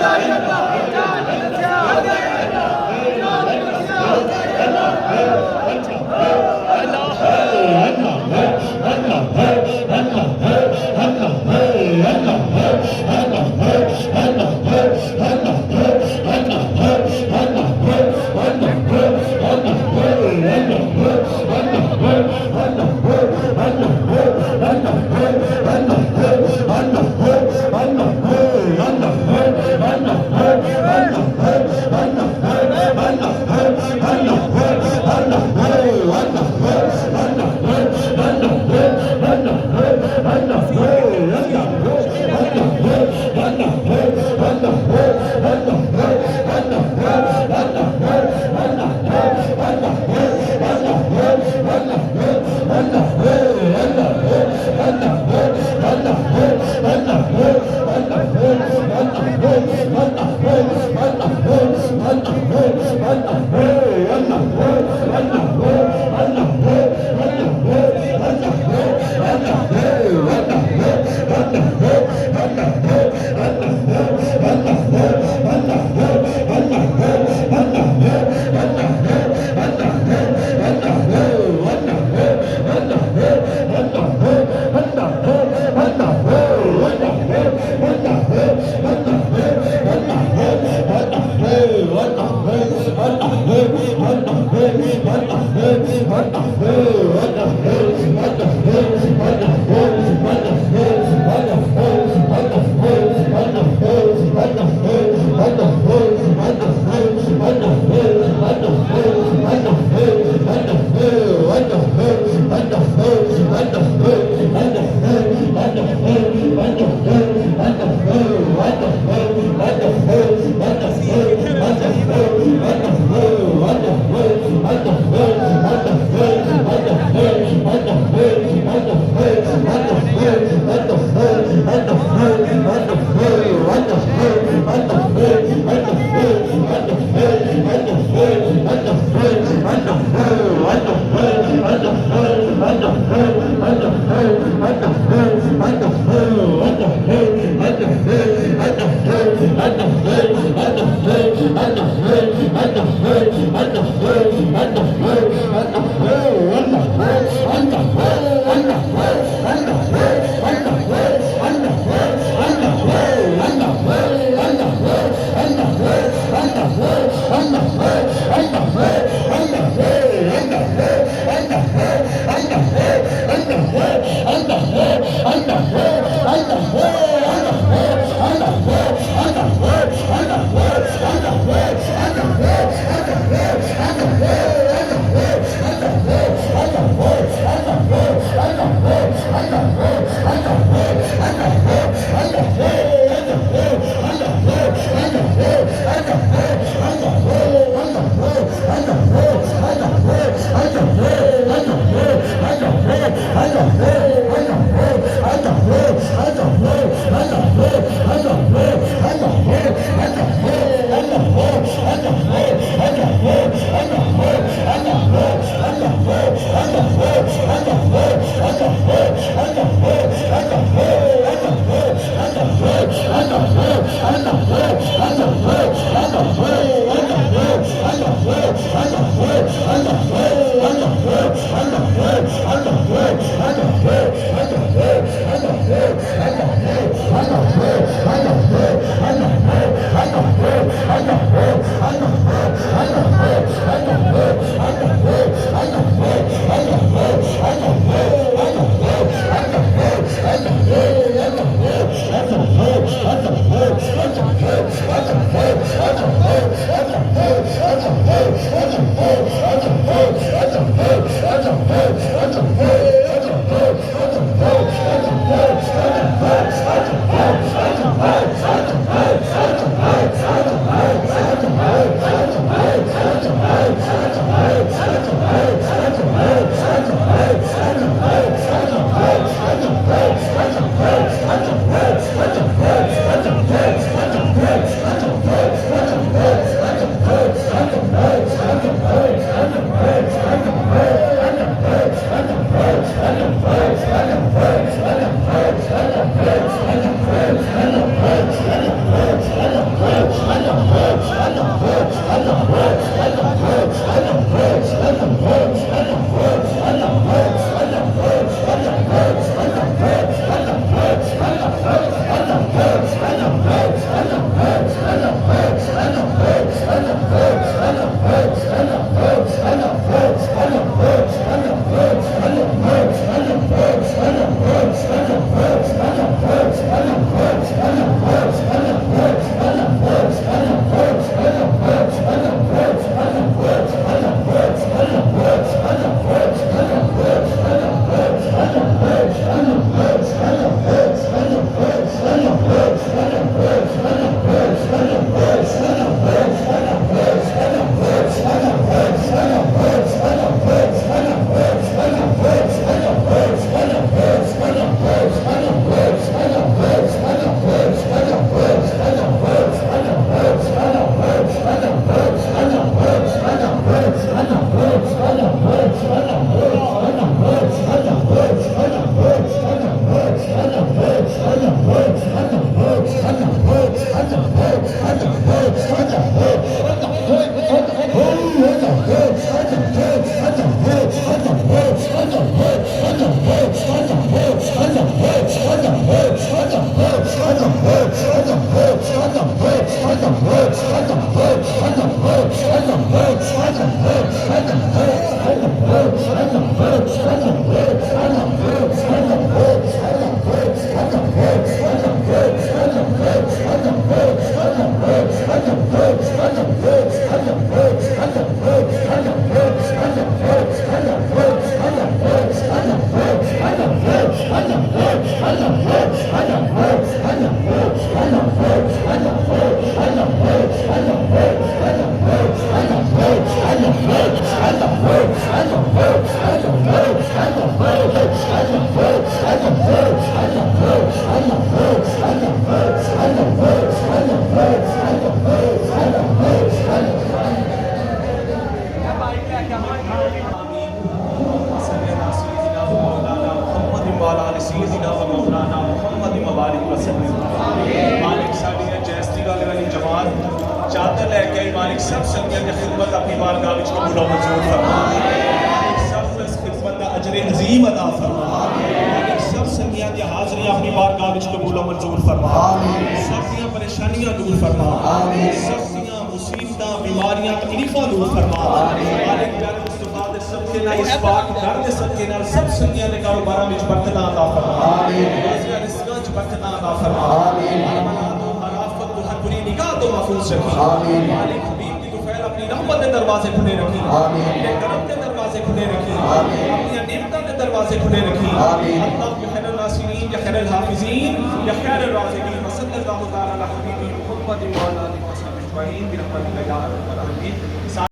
Hey, मालिक साड़ी जैसी वाली जमात चादर लैके आई मालिक सब संगत की खिदमत अपनी बारगाह विच कबूल और मंजूर फरमा। मालिक सब खिदमत का अजर अजीम अता फरमा। मालिक सब संगियां दी हाज़री अपनी बारगाह विच कबूल और मंजूर फरमा। सब दी परेशानियां दूर फरमा। सब दी मुसीबतां बीमारियां तकलीफां दूर फरमा। मालिक प्यारे मुस्तफा दे सबके नाल इस पाक घर दे सबके नाल सब संगियां दे कारोबारां विच बरकत अता फरमा। रोज़ियां रिज़्क़ां च बरकत अता फरमा। बुरी निगाह तो महफूज रखी। मालिक हबीब की तुफैल अपनी रहमत के दरवाजे खुले रखी। अपने करम के दरवाजे खुले रखी। अपनी नेमतों के दरवाजे खुले रखी। अल्लाह या खैरुल नासिरीन या खैरुल हाफिज़ीन या खैरुल राज़िकीन सल्लल्लाहु तआला अला हबीबी मुहम्मद व अला आलिहि व सल्लम बिरहमतिका या अरहमर राहिमीन।